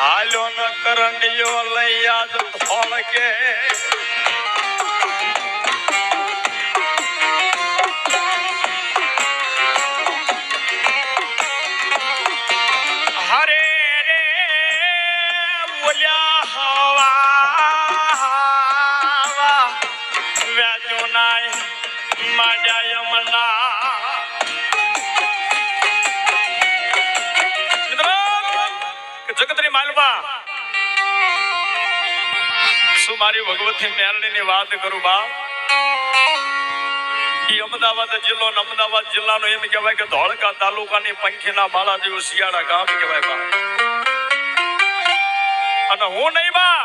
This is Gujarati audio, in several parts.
હાલ્યો ન કરંડિયો લઈ આજ ધોળકે હરે રે બોલ્યા હવા વ્યાજો નાય માજાય મના જગતની માલવા શું મારી ભગવતી મેરણીની વાત કરું બા અમદાવાદ જિલ્લો અમદાવાદ જિલ્લાનો એમ કહેવાય કે ધોળકા તાલુકાની પંખીના માળા જેવું શિયાળા ગામ કહેવાય બા અને હું નહીં બા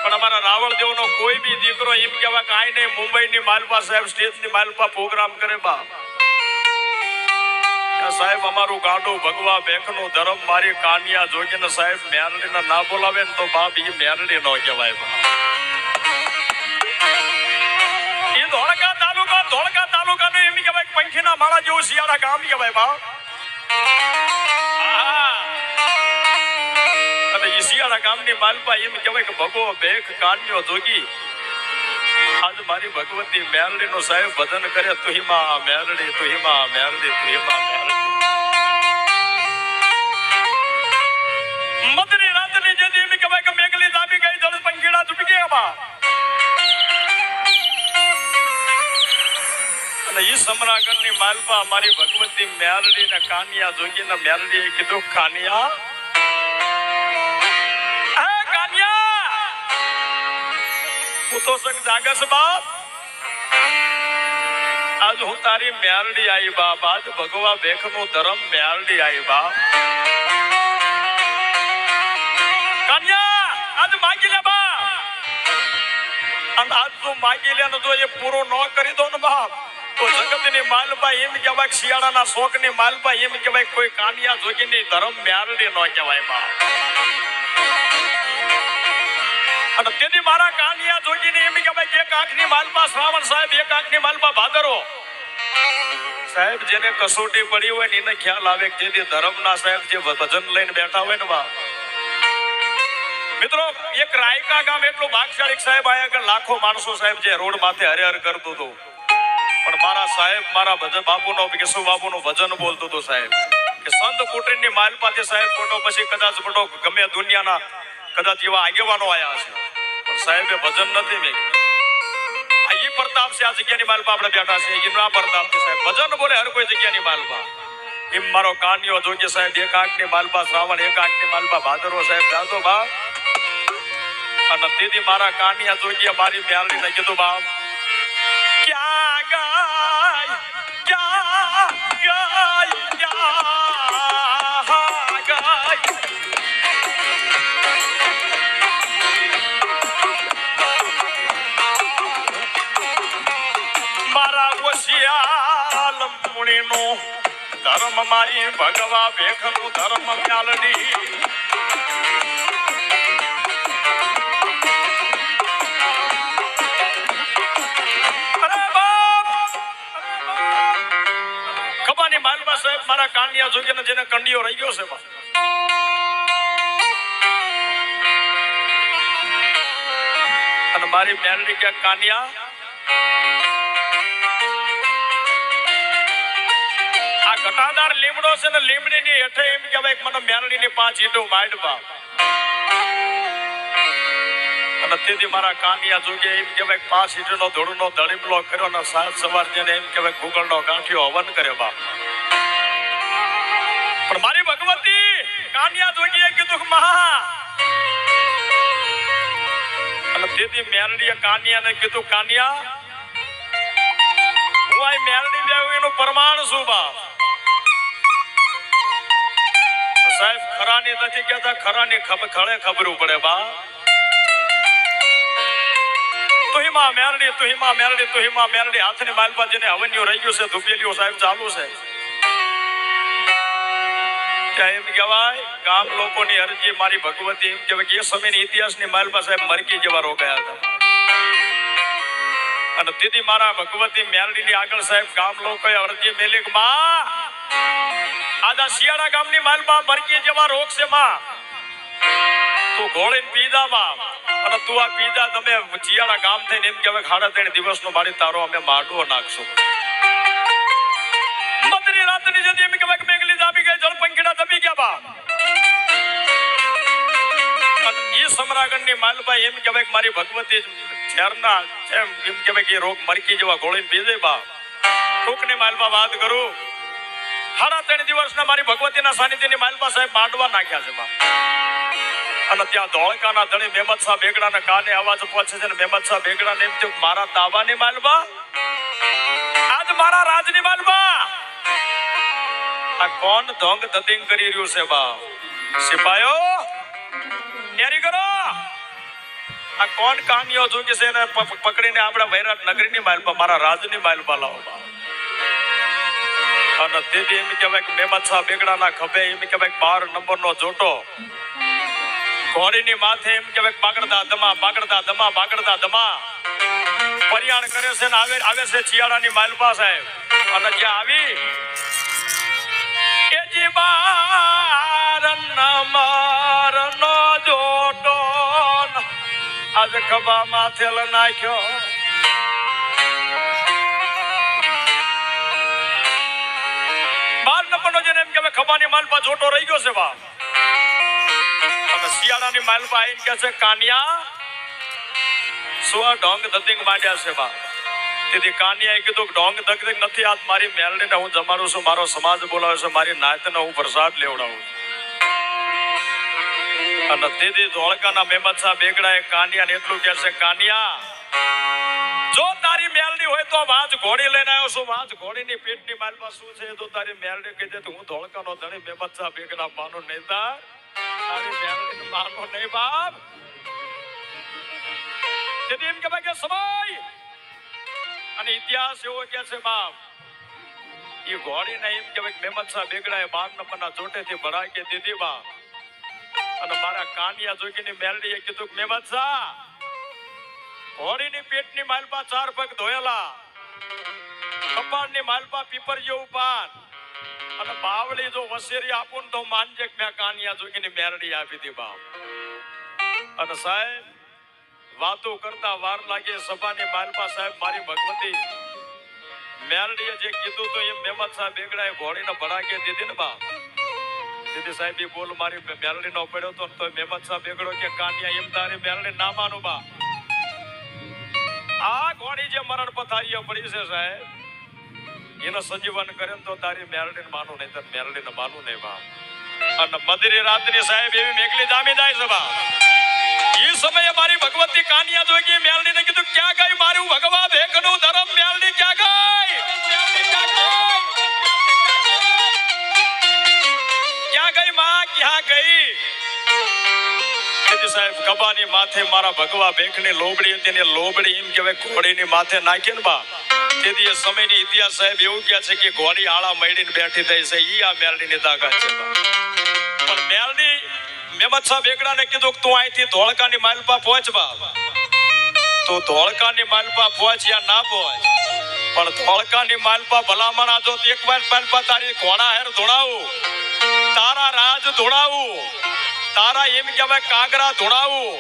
પણ અમારા રાવળ દેવનો કોઈ બી દીકરો એમ કહેવાય કે આઈ નહીં મુંબઈની માલપા સાહેબ સ્ટેજની માલપા પ્રોગ્રામ કરે બા સાહેબ અમારું ગાડું ભગવા બેખનું ધર્મ મારી કાનિયા જોગીને સાહેબ મેરડીને ના બોલાવે ને તો બાપ એ મેરડી નો કહેવાય એ ધોળકા તાલુકાનું એમ કહેવાય પંખીના માળા જેવું શિયાળા ગામ કહેવાય બા અને એ શિયાળા ગામની માલપા એમ કહેવાય કે ભગવો બેખ કાનિયો જોગી આજ મારી ભગવતી મેરડી નું સાહેબ ભજન કરે તુહીમાં મેરડી તુહીમાં મેરડી તુહીમાં મેરડી મધની રાતની જેદી એમ કહેવાય કે મેઘલી દાબી ગઈ જળ પંખીડા તૂટી ગયા બા અને ઈ સમરાગણની માલપા મારી ભગવતી મેરડી ને કાનિયા જોગીને મેરડીએ કીધું કાનિયા તો સક જાગસ બાપ આજ હું તારી મેરડી આવી બાપ આજ ભગવા બેખ નું ધર્મ મેરડી આવી બાપ કન્યા આજ માગી લે બાપ અને આજ તું માગી લે ને જો એ પૂરો ન કરી દો ને બાપ તો જગતની માલબા એમ કહેવાય શિયાળાના શોકની માલબા એમ કહેવાય કોઈ કાનિયા જોગીની ધર્મ મેરડી ન કહેવાય બાપ અને તેથી મારા કાનિયા જોગીને એમ કહેવાય એક આંખની માલપા શ્રાવણ સાહેબ એક આંખની માલપા ભાદરો સાહેબ જેને કસોટી પડી હોય ને એને ખ્યાલ આવે કે જેથી ધર્મના સાહેબ જે ભજન લઈને બેઠા હોય ને બા મિત્રો એક રાયકા ગામ એટલું ભાગશાળી સાહેબ આયા કે લાખો માણસો સાહેબ જે રોડ માથે હરે કરતું હતું પણ મારા સાહેબ મારા ભજન બાપુનો કેશુ બાપુનું ભજન બોલતું હતું સાહેબ કે સંત કુટરીની માલપાથી સાહેબ ફોટો પછી કદાચ ફોટો ગમે દુનિયાના કદાચ એવા આગેવાનો આયા હશે પણ સાહેબે ભજન નથી મેં આ ઈ પ્રતાપ છે આ જગ્યાની માલપા આપણે બેઠા છે એનો આ પ્રતાપ છે સાહેબ ભજન બોલે હર કોઈ જગ્યાની માલપા એમ મારો કાનિયો જોગી સાહેબ એક આંખની માલપા શ્રાવણ એક આંખની માલપા ભાદરવો સાહેબ જાતો બા અને તેથી મારા કાનિયા જોગીએ મારી મેરડીને કીધું બા ક્યાં ગાય ક્યાં ગાય ક્યાં ગાય મુણીનો ધર્મ મારી ભગવા ભેખનું ધર્મ મ્યાલડી ખબાની માલબા સાહેબ મારા કાનિયા જોગીને જેને કંડિયો રહી ગયો છે અને મારી મેરડી ક્યાંક કાનિયા ઘટાદાર લીમડો છે ને લીમડીની હેઠે એમ કહેવાય મને મેરડીની 5 ઈંટો માડવા અને તેથી મારા કાનિયા જોગે એમ કહેવાય 5 ઈંટનો ધોળનો દળીમલો કર્યો ને સાત સવાર જેને એમ કહેવાય ગુગળનો ગાંઠિયો હવન કર્યો બાપ પણ મારી ભગવતી કાનિયા જોગીએ કીધું મહા અને તેથી મેરડીએ કાનિયાને કીધું કાનિયા હું આ મેરડી દેવું એનું પ્રમાણ શું બાપ સાહેબ ખરાની નથી કહેતા ખરાની ખળે ખબરું પડે બા તુહીમાં મેરડી હાથની માલપા જેને હવન્યો રહી ગયું છે ધુપેલીઓ સાહેબ ચાલુ છે ત્યાં એમ કહેવાય ગામ લોકોની અરજી મારી ભગવતી એમ કહેવાય કે એ સમયની ઇતિહાસની માલપા સાહેબ મરકી જેવા રોકાયા હતા અને તેથી મારા ભગવતી મેરડીની આગળ સાહેબ ગામ લોકોએ અરજી મેલી માં આજ શિયાળા ગામની માલમાં મરકી જેવા રોગ છે માં તું ઘોળીને પીધા માં અને તું આ પીધા તમે શિયાળા ગામ થઈને એમ કહેવાય 3.5 દિવસનો મારી તારો અમે માડવો નાખશું મધરી રાતની જતી એમ કહેવાય મેઘલી દાબી ગઈ જળ પંખીડા દબી ગયા બા ઈ સમ્રાગણની માલભાઈ એમ કહેવાય કે મારી ભગવતી ઝેરના એમ કહેવાય કે રોગ મરકી જેવા ઘોળીને પીધે બા ટૂંકની માલમાં વાત કરું 3.5 દિવસના મારી ભગવતીના સાનિધ્યની માલમાં સાહેબ માંડવા નાખ્યા છે બા અને ત્યાં ધોળકાના ધણી મહેમદ શાહ બેગડાના કાને અવાજ પહોંચે છે ને મહેમદ શાહ બેગડાને એમ થયું મારા તાબાની માલમાં આજ મારા રાજની માલમાં આ કોણ ધોંગ ધતિંગ કરી રહ્યું છે બા સિપાહીઓ તૈયારી કરો આ કોણ કાનિયો જોકે છે ને પકડીને આપણા વૈરાટ નગરીની માલમાં મારા રાજની માલમાં લાવો બા અને તેથી એમ કહેવાય કે મહેમદ શાહ બેગડાના ખભે એમ કહેવાય 12 નંબરનો જોટો ઘોડીની માથે એમ કહેવાય બાગડતા દમા પરિયાણ કરે છે ને આવે છે શિયાળાની માલપા સાહેબ અને જ્યાં આવી કે જી 12 નંબરનો જોટો આજ ખભા માથે નાખ્યો એમ કે ખભાની માલપા જોટો રહી ગયો છે બા અને શિયાળાની માલપા આવીને કહે છે કાનિયા શું ઢોંગ ધતિંગ માંડ્યા છે બા તેથી કાનિયાએ કીધું ઢોંગ ધતિંગ નથી આજ મારી મેલડીને હું જમાડું છું મારો સમાજ બોલાવે છે મારી નાતને હું પ્રસાદ લેવડાવું અને તેથી ધોળકાના મહેમદ શાહ બેગડાએ કાનિયાને એટલું કહે છે કાનિયા જો તારી મેલડી હોય તો વાંચ ઘોડી લઈને આવ્યો છું વાંચ ઘોડીની પેટની માલમાં શું છે તો તારી મેલડી કહી દે તો હું ધોળકાનો ધણી મહેમદ શાહ બેગડા માનો નહીં તારી મેલડીને માનો નહીં બાપ તેથી એમ કે ભાઈ કે સમય અને ઇતિહાસ એવો કે છે બાપ એ ઘોડીને એમ કે ભાઈ મહેમદ શાહ બેગડાએ 12 નંબરના જોટેથી ભરાઈ કે દીધી બાપ અને મારા કાનિયા જોગીની મેલડીએ કીધું મહેમદ શાહ ઘોડીની પેટની માલપા 4 પગ ધોયેલા કપાળની માલપા પીપર જેવું પાન અને બાવળી જો વસેરી આપું તો માનજે કે મેં કાનિયા જોગીની મેરડી આપી દી બાપ અને સાહેબ વાતો કરતા વાર લાગે સભાની માલપા સાહેબ મારી ભગવતી મેરડીએ જે કીધું તો એ મહેમદ શાહ બેગડાએ ઘોડીને ભડાકે દીધી ને બાપ દીદી સાહેબ બોલ મારી મેરડી નો પડ્યો તો મહેમદ શાહ બેગડો કે કાનિયા એમ તારી મેરડી ના માનું બા આ ઘોડી જે મરણ પથારીઓ પડી છે સાહેબ એનો સંજીવન કરે તો તારી મેરડીને માનું નહીં તો મેરડીને માનું નહીં બા અને મધરી રાતની સાહેબ એવી મેઘલી જામી જાય છે બા એ સમયે મારી ભગવતી કાનિયા જોગી મેરડીને કીધું ક્યાં ગઈ મારું ભગવા ભેખનું ધર્મ મેરડી ક્યાં ગઈ ક્યાં ગઈ માં ક્યાં ગઈ સાહેબ કબાની માથે મારા ભગવા ભેખની લોબડી હતી ને લોબડી એમ કહેવાય ઘોડીની માથે નાખી ને બા તેથી એ સમયની ઇતિહાસ સાહેબ એવું કહે છે કે ઘોડી આળા મૈડીને બેઠી થઈ છે ઈ આ મેરડીની તાકાત છે પણ મેરડી મહેમદ શાહ બેગડાને કીધું કે તું અહીંથી ધોળકાની માલપા પહોંચ બા તું ધોળકાની માલપા પહોંચ યા ના પહોંચ પણ ધોળકાની માલપા ભલામણ આજો એક વાર માલપા તારી ઘોડા હેર ધોડાવું તારા રાજ ધોડાવું તારા એમ કહેવાય કાગરા ધોડાવું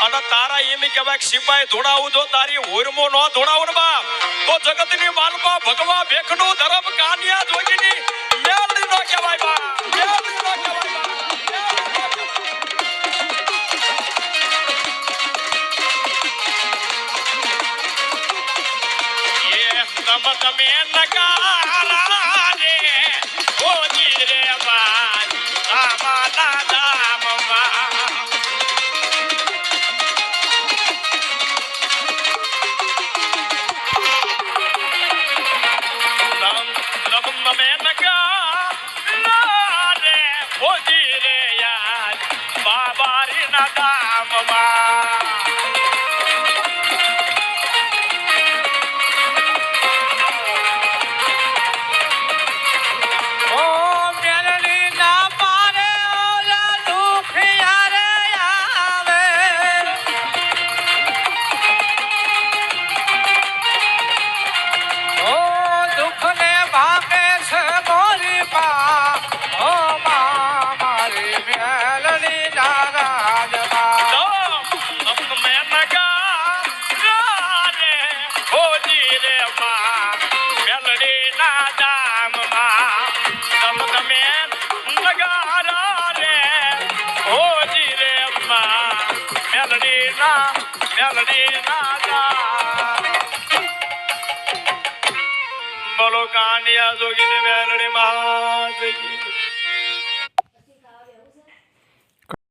અને તારા એમ કહેવાય સિપાઈ ધોડાવું જો તારી હોરમો નો ધોડાવું ને બાપ તો જગતની માલપા ભગવા ભેખનું ધર્મ કાનિયા જોગીની મેલડી નો કહેવાય બા મેલડી નો કહેવાય બા એ તમ તમે નકારા રે ઓજી રે બા આમાના મેલડી ના જા બોલો કાનિયા જોગીને મેલડી માં